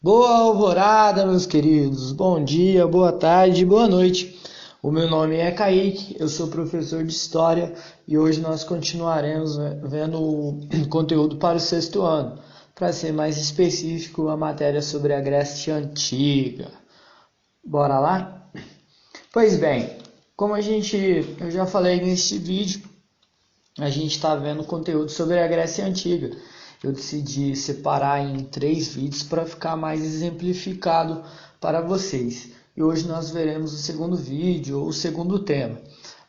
Boa alvorada, meus queridos. Bom dia, boa tarde, boa noite. O meu nome é Kaique, eu sou professor de História e hoje nós continuaremos vendo o conteúdo para o sexto ano. Para ser mais específico, a matéria sobre a Grécia Antiga. Bora lá? Pois bem, como eu já falei neste vídeo, a gente está vendo conteúdo sobre a Grécia Antiga. Eu decidi separar em 3 vídeos para ficar mais exemplificado para vocês. E hoje nós veremos o segundo vídeo, ou o segundo tema.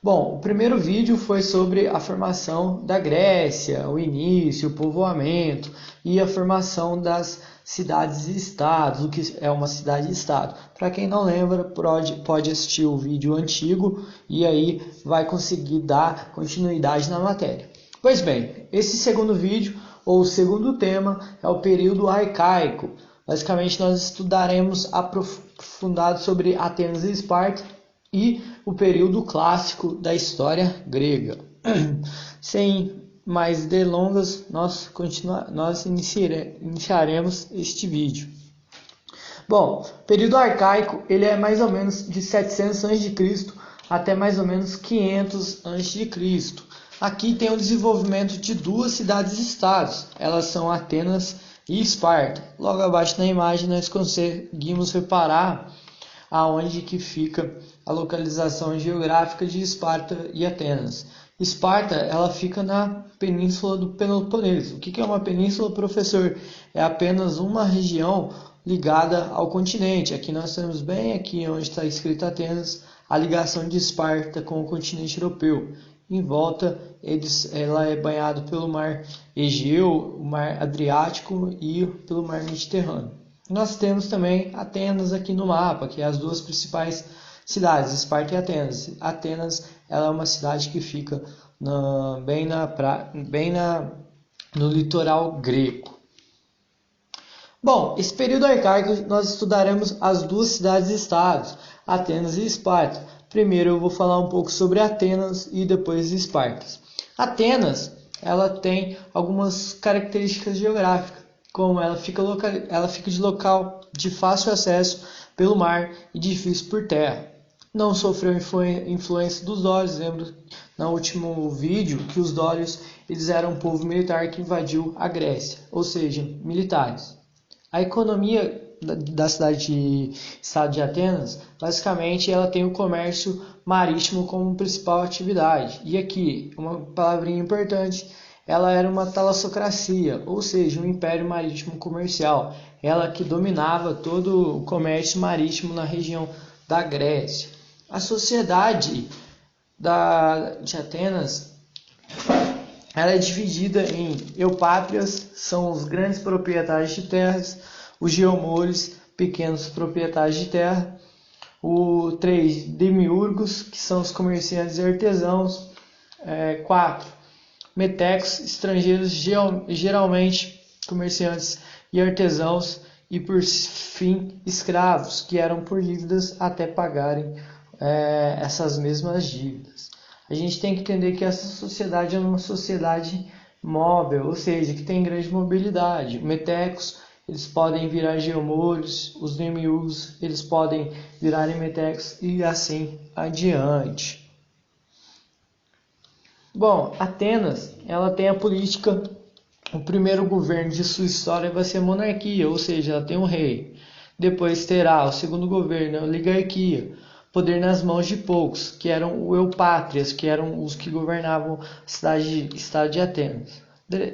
Bom, o primeiro vídeo foi sobre a formação da Grécia, o início, o povoamento e a formação das cidades e estados, o que é uma cidade e estado. Para quem não lembra, pode assistir o vídeo antigo e aí vai conseguir dar continuidade na matéria. Pois bem, esse segundo vídeo, ou o segundo tema, é o período arcaico. Basicamente, nós estudaremos aprofundado sobre Atenas e Esparta e o período clássico da história grega. Sem mais delongas, nós iniciaremos este vídeo. Bom, o período arcaico ele é mais ou menos de 700 a.C. até mais ou menos 500 a.C. Aqui tem o desenvolvimento de 2 cidades-estados, elas são Atenas e Esparta. Logo abaixo na imagem nós conseguimos reparar aonde que fica a localização geográfica de Esparta e Atenas. Esparta ela fica na península do Peloponeso. O que é uma península, professor? É apenas uma região ligada ao continente. Aqui nós temos bem aqui onde está escrito Atenas, a ligação de Esparta com o continente europeu. Em volta, ela é banhada pelo mar Egeu, o mar Adriático e pelo mar Mediterrâneo. Nós temos também Atenas aqui no mapa, que é as 2 principais cidades, Esparta e Atenas. Atenas ela é uma cidade que fica no litoral grego. Bom, esse período arcaico nós estudaremos as 2 cidades-estados, Atenas e Esparta. Primeiro eu vou falar um pouco sobre Atenas e depois Esparta. Atenas ela tem algumas características geográficas, como ela fica de local de fácil acesso pelo mar e difícil por terra. Não sofreu influência dos dórios. Lembro no último vídeo que os dórios eles eram um povo militar que invadiu a Grécia, ou seja, militares. A economia da estado de Atenas, basicamente ela tem o comércio marítimo como principal atividade. E aqui, uma palavrinha importante, ela era uma talassocracia, ou seja, um império marítimo comercial. Ela que dominava todo o comércio marítimo na região da Grécia. A sociedade de Atenas ela é dividida em eupátrias, são os grandes proprietários de terras, os geomores, pequenos proprietários de terra, 3 demiurgos, que são os comerciantes e artesãos, 4 metecos, estrangeiros, geralmente comerciantes e artesãos, e por fim escravos, que eram por dívidas até pagarem essas mesmas dívidas. A gente tem que entender que essa sociedade é uma sociedade móvel, ou seja, que tem grande mobilidade. Metecos eles podem virar geomores, os demiurgos eles podem virar metecos e assim adiante. Bom, Atenas ela tem a política, o primeiro governo de sua história vai ser a monarquia, ou seja, ela tem um rei. Depois terá o segundo governo, a oligarquia, poder nas mãos de poucos, que eram os eupátrias, que eram os que governavam o estado de Atenas.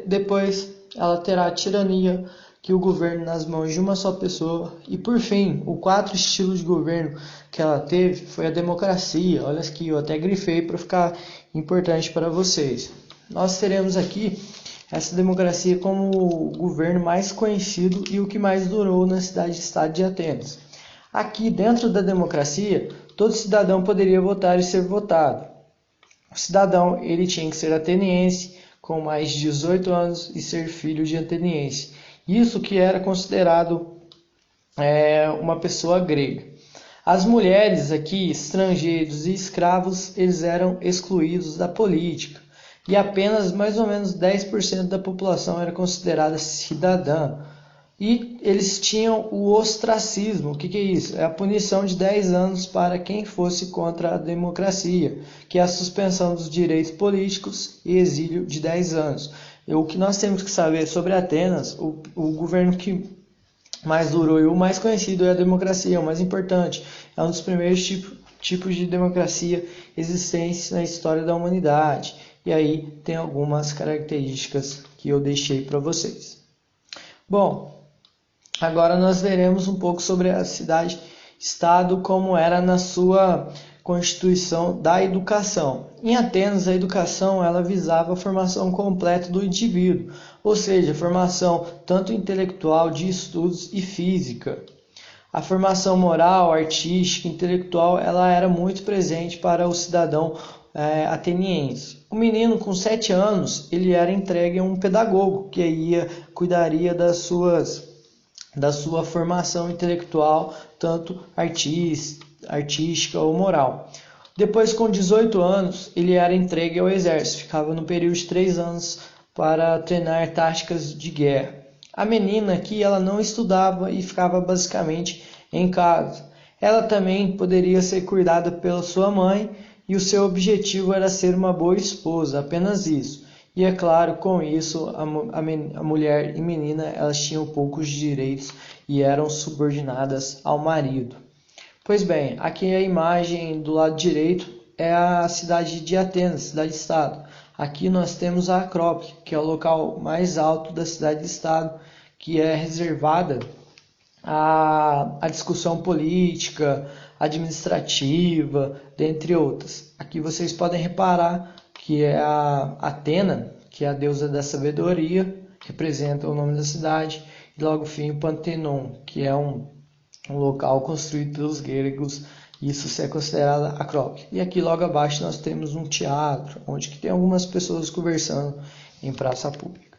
Depois ela terá a tirania, que o governo nas mãos de uma só pessoa. E por fim, o 4 estilo de governo que ela teve foi a democracia. Olha aqui, eu até grifei para ficar importante para vocês. Nós teremos aqui essa democracia como o governo mais conhecido e o que mais durou na cidade-estado de Atenas. Aqui dentro da democracia, todo cidadão poderia votar e ser votado. O cidadão ele tinha que ser ateniense, com mais de 18 anos e ser filho de ateniense. Isso que era considerado uma pessoa grega. As mulheres aqui, estrangeiros e escravos, eles eram excluídos da política. E apenas mais ou menos 10% da população era considerada cidadã. E eles tinham o ostracismo. O que é isso? É a punição de 10 anos para quem fosse contra a democracia, que é a suspensão dos direitos políticos e exílio de 10 anos. E o que nós temos que saber sobre Atenas, o governo que mais durou e o mais conhecido é a democracia, o mais importante. É um dos primeiros tipos de democracia existentes na história da humanidade. E aí tem algumas características que eu deixei para vocês. Bom, agora nós veremos um pouco sobre a cidade-estado como era na sua constituição da educação. Em Atenas, a educação ela visava a formação completa do indivíduo, ou seja, formação tanto intelectual, de estudos e física. A formação moral, artística, intelectual, ela era muito presente para o cidadão ateniense. O menino com 7 anos, ele era entregue a um pedagogo que cuidaria da sua formação intelectual, tanto artística ou moral. Depois, com 18 anos, ele era entregue ao exército, ficava no período de 3 anos para treinar táticas de guerra. A menina aqui, ela não estudava e ficava basicamente em casa. Ela também poderia ser cuidada pela sua mãe e o seu objetivo era ser uma boa esposa, apenas isso. E é claro, com isso, a mulher e menina elas tinham poucos direitos e eram subordinadas ao marido. Pois bem, aqui a imagem do lado direito é a cidade de Atenas, cidade-estado. Aqui nós temos a Acrópole, que é o local mais alto da cidade-estado, que é reservada à discussão política, administrativa, dentre outras. Aqui vocês podem reparar que é a Atena, que é a deusa da sabedoria, representa o nome da cidade, e logo fim o Pantenon, que é um local construído pelos gregos. Isso é considerado Acrópole. E aqui logo abaixo nós temos um teatro, onde que tem algumas pessoas conversando em praça pública.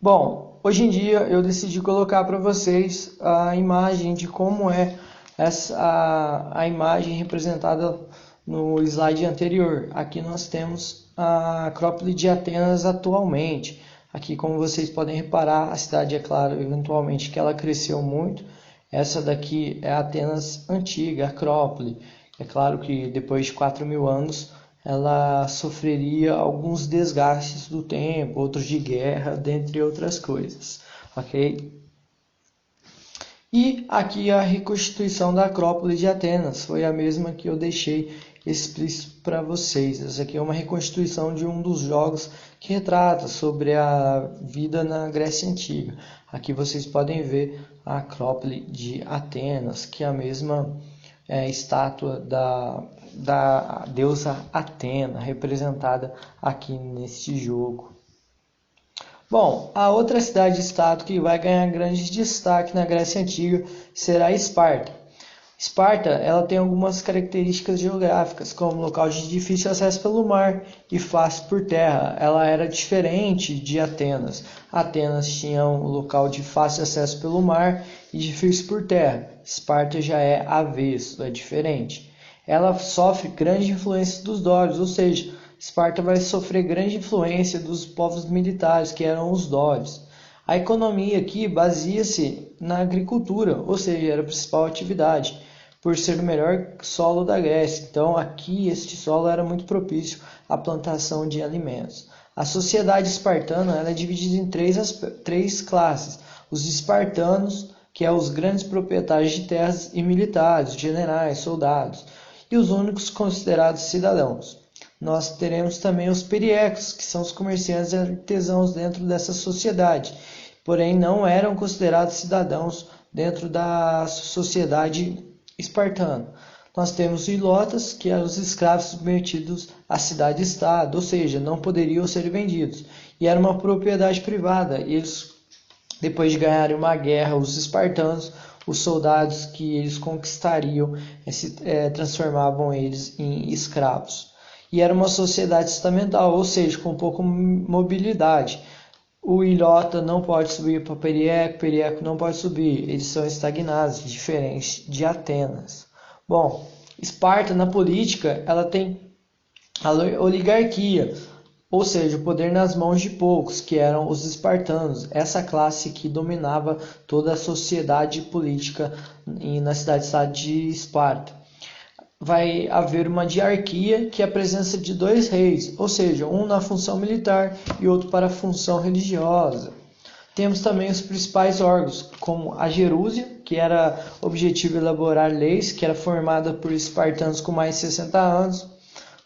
Bom, hoje em dia eu decidi colocar para vocês a imagem de como é a imagem representada no slide anterior. Aqui nós temos a Acrópole de Atenas atualmente. Aqui, como vocês podem reparar, a cidade, é claro, eventualmente que ela cresceu muito. Essa daqui é a Atenas antiga, a Acrópole. É claro que depois de 4.000 anos ela sofreria alguns desgastes do tempo, outros de guerra, dentre outras coisas. Ok? E aqui a reconstituição da Acrópole de Atenas foi a mesma que eu deixei explícito para vocês. Essa aqui é uma reconstituição de um dos jogos que retrata sobre a vida na Grécia Antiga. Aqui vocês podem ver a Acrópole de Atenas, que é a mesma estátua da deusa Atena, representada aqui neste jogo. Bom, a outra cidade-estado que vai ganhar grande destaque na Grécia Antiga será Esparta. Esparta ela tem algumas características geográficas, como local de difícil acesso pelo mar e fácil por terra. Ela era diferente de Atenas. Atenas tinha um local de fácil acesso pelo mar e difícil por terra. Esparta já é avesso, é diferente. Ela sofre grande influência dos dórios, ou seja, Esparta vai sofrer grande influência dos povos militares, que eram os dórios. A economia aqui baseia-se na agricultura, ou seja, era a principal atividade, por ser o melhor solo da Grécia. Então, aqui, este solo era muito propício à plantação de alimentos. A sociedade espartana ela é dividida em três classes. Os espartanos, que são os grandes proprietários de terras e militares, generais, soldados, e os únicos considerados cidadãos. Nós teremos também os periecos, que são os comerciantes e artesãos dentro dessa sociedade, porém não eram considerados cidadãos dentro da sociedade espartana. Nós temos os ilotas, que eram os escravos submetidos à cidade-estado, ou seja, não poderiam ser vendidos, e era uma propriedade privada. Eles, depois de ganharem uma guerra, os espartanos, os soldados que eles conquistariam, transformavam eles em escravos. E era uma sociedade estamental, ou seja, com pouca mobilidade. O ilhota não pode subir para Perieco, Perieco não pode subir, eles são estagnados, diferente de Atenas. Bom, Esparta na política, ela tem a oligarquia, ou seja, o poder nas mãos de poucos, que eram os espartanos, essa classe que dominava toda a sociedade política na cidade-estado de Esparta. Vai haver uma diarquia, que é a presença de dois reis, ou seja, um na função militar e outro para a função religiosa. Temos também os principais órgãos, como a Gerúsia, que era objetivo elaborar leis, que era formada por espartanos com mais de 60 anos.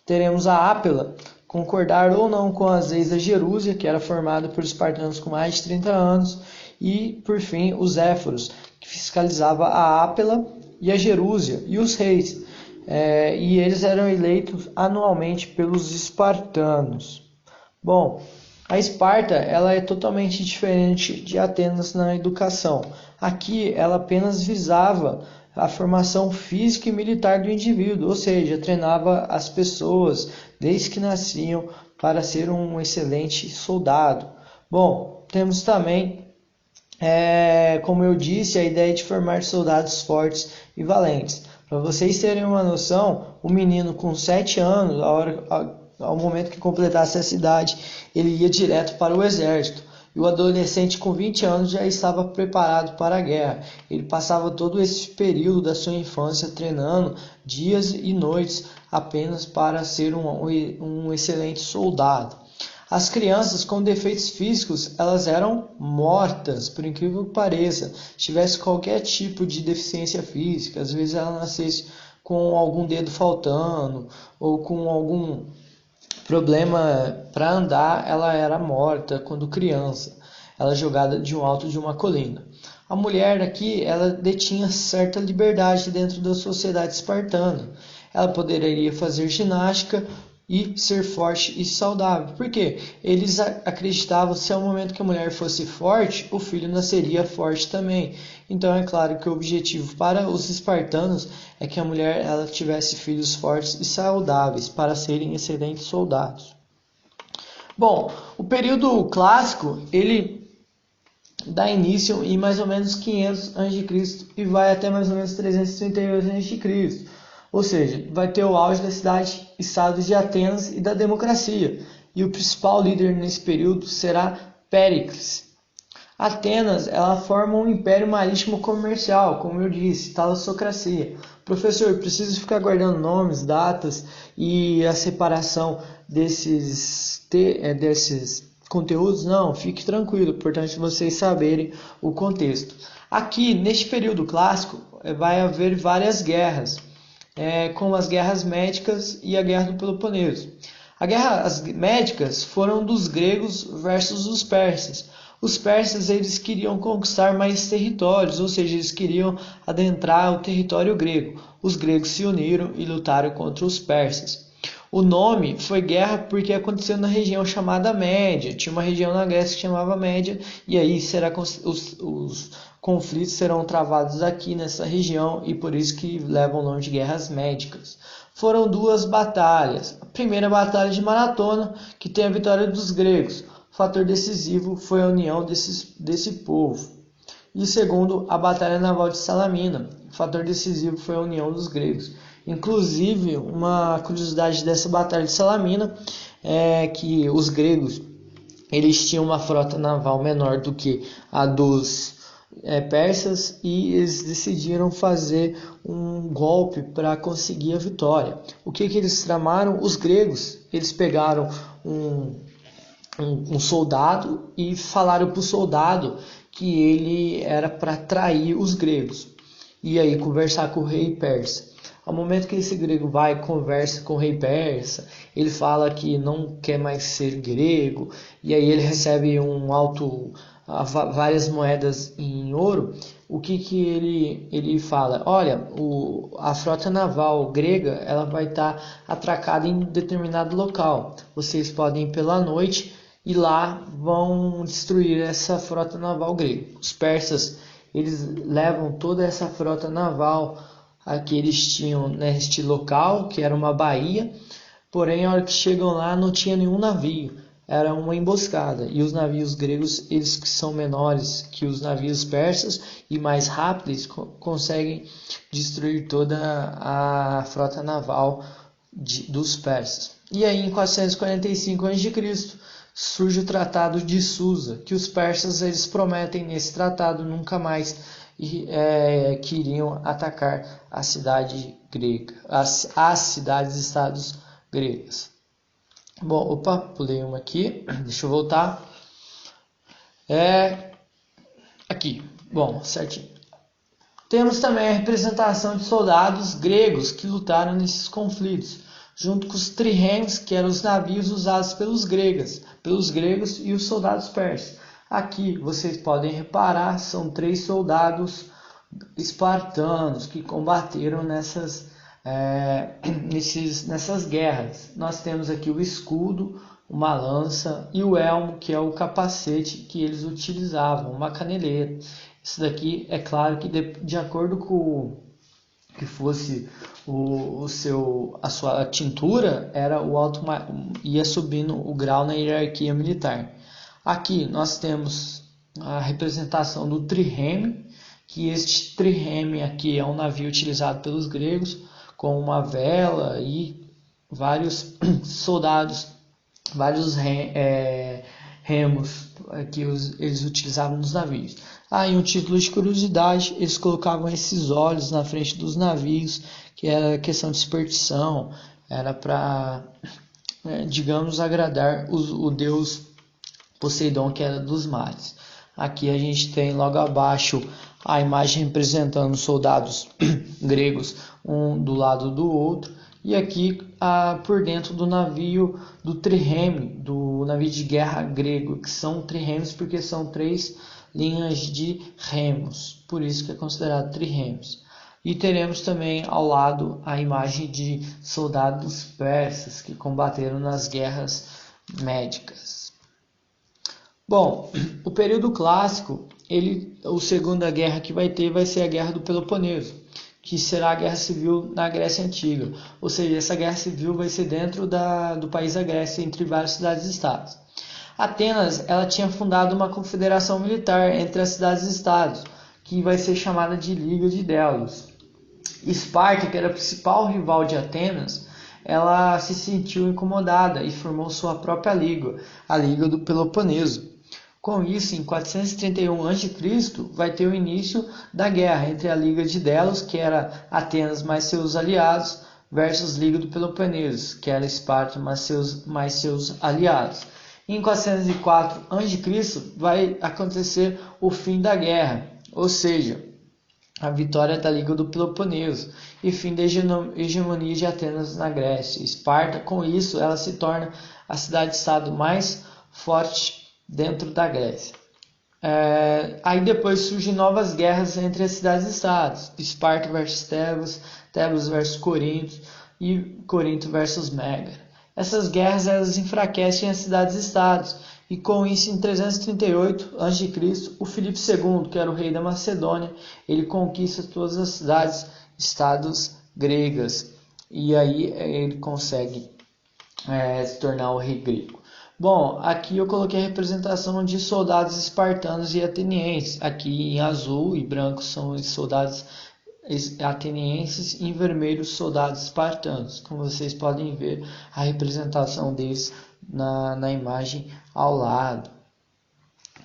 Teremos a Ápela, concordar ou não com as leis da Gerúsia, que era formada por espartanos com mais de 30 anos. E, por fim, os Éforos, que fiscalizava a Ápela e a Gerúsia, e os reis. E eles eram eleitos anualmente pelos espartanos. Bom, a Esparta ela é totalmente diferente de Atenas na educação. Aqui ela apenas visava a formação física e militar do indivíduo, ou seja, treinava as pessoas desde que nasciam para ser um excelente soldado. Bom, temos também, como eu disse, a ideia de formar soldados fortes e valentes. Para vocês terem uma noção, o menino com 7 anos, ao momento que completasse essa idade, ele ia direto para o exército. E o adolescente com 20 anos já estava preparado para a guerra. Ele passava todo esse período da sua infância treinando dias e noites apenas para ser um excelente soldado. As crianças com defeitos físicos, elas eram mortas, por incrível que pareça. Se tivesse qualquer tipo de deficiência física, às vezes ela nascesse com algum dedo faltando ou com algum problema para andar, ela era morta quando criança. Ela é jogada de um alto de uma colina. A mulher aqui, ela detinha certa liberdade dentro da sociedade espartana. Ela poderia fazer ginástica e ser forte e saudável. Por quê? Eles acreditavam que se ao momento que a mulher fosse forte, o filho nasceria forte também. Então é claro que o objetivo para os espartanos é que a mulher ela tivesse filhos fortes e saudáveis para serem excelentes soldados. Bom, o período clássico, ele dá início em mais ou menos 500 a.C. e vai até mais ou menos 338 a.C. Ou seja, vai ter o auge da cidade-estado de Atenas e da democracia. E o principal líder nesse período será Péricles. Atenas ela forma um império marítimo comercial, como eu disse, talassocracia. Professor, preciso ficar guardando nomes, datas e a separação desses conteúdos? Não, fique tranquilo, importante vocês saberem o contexto. Aqui, neste período clássico, vai haver várias guerras. Como as guerras médicas e a guerra do Peloponeso. As médicas foram dos gregos versus os persas. Os persas eles queriam conquistar mais territórios, ou seja, eles queriam adentrar o território grego. Os gregos se uniram e lutaram contra os persas. O nome foi guerra porque aconteceu na região chamada Média. Tinha uma região na Grécia que chamava Média, e aí os conflitos serão travados aqui nessa região, e por isso que levam o nome de guerras médicas. Foram 2 batalhas. A primeira batalha de Maratona, que tem a vitória dos gregos. O fator decisivo foi a união desse povo. E segundo, a batalha naval de Salamina. O fator decisivo foi a união dos gregos. Inclusive, uma curiosidade dessa batalha de Salamina é que os gregos eles tinham uma frota naval menor do que a dos persas, e eles decidiram fazer um golpe para conseguir a vitória. O que eles tramaram? Os gregos eles pegaram um soldado e falaram para o soldado que ele era para trair os gregos e aí conversar com o rei persa. Ao momento que esse grego vai e conversa com o rei persa, ele fala que não quer mais ser grego, e aí ele recebe várias moedas em ouro. O que ele fala? Olha, a frota naval grega ela vai estar atracada em determinado local. Vocês podem ir pela noite e lá vão destruir essa frota naval grega. Os persas eles levam toda essa frota naval que eles tinham neste local, que era uma baía, porém a hora que chegam lá não tinha nenhum navio, era uma emboscada, e os navios gregos, eles que são menores que os navios persas e mais rápidos, conseguem destruir toda a frota naval dos persas. E aí em 445 a.C. surge o Tratado de Susa, que os persas eles prometem nesse tratado nunca mais que iriam atacar a cidade grega, as cidades-estados gregas. Bom, opa, pulei uma aqui, deixa eu voltar. Aqui, bom, certinho. Temos também a representação de soldados gregos que lutaram nesses conflitos, junto com os trirremes, que eram os navios usados pelos gregos e os soldados persas. Aqui vocês podem reparar, são 3 soldados espartanos que combateram nessas guerras. Nós temos aqui o escudo, uma lança e o elmo, que é o capacete que eles utilizavam, uma caneleira. Isso daqui é claro que de acordo com que fosse a sua tintura, era ia subindo o grau na hierarquia militar. Aqui nós temos a representação do trireme, que este trireme aqui é um navio utilizado pelos gregos com uma vela e vários soldados, vários remos que eles utilizavam nos navios. Em um título de curiosidade, eles colocavam esses olhos na frente dos navios, que era questão de superstição, era para, digamos, agradar o deus Poseidon, que era dos mares. Aqui a gente tem logo abaixo a imagem representando os soldados gregos, um do lado do outro, e aqui por dentro do navio do trireme, do navio de guerra grego, que são triremes porque são 3 linhas de remos, por isso que é considerado trirremes. E teremos também ao lado a imagem de soldados persas que combateram nas guerras médicas. Bom, o período clássico, a segunda guerra que vai ser a Guerra do Peloponeso, que será a Guerra Civil na Grécia Antiga. Ou seja, essa Guerra Civil vai ser dentro do país da Grécia, entre várias cidades-estados. Atenas ela tinha fundado uma confederação militar entre as cidades-estados, que vai ser chamada de Liga de Delos. Esparta, que era a principal rival de Atenas, ela se sentiu incomodada e formou sua própria liga, a Liga do Peloponeso. Com isso, em 431 a.C., vai ter o início da guerra entre a Liga de Delos, que era Atenas mais seus aliados, versus Liga do Peloponeso, que era Esparta mais seus aliados. Em 404 a.C. vai acontecer o fim da guerra, ou seja, a vitória da Liga do Peloponeso e fim da hegemonia de Atenas na Grécia. Esparta, com isso, ela se torna a cidade-estado mais forte dentro da Grécia. Aí depois surgem novas guerras entre as cidades-estados, Esparta versus Tebas, Tebas versus Corinto e Corinto versus Megara. Essas guerras elas enfraquecem as cidades-estados e com isso em 338 a.C. o Filipe II, que era o rei da Macedônia, ele conquista todas as cidades-estados gregas e aí ele consegue se tornar o rei grego. Bom, aqui eu coloquei a representação de soldados espartanos e atenienses. Aqui em azul e branco são os soldados atenienses e em vermelho os soldados espartanos. Como vocês podem ver a representação deles na imagem ao lado.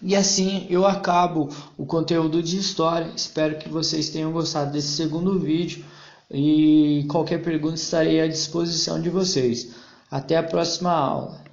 E assim eu acabo o conteúdo de história. Espero que vocês tenham gostado desse segundo vídeo. E qualquer pergunta estarei à disposição de vocês. Até a próxima aula.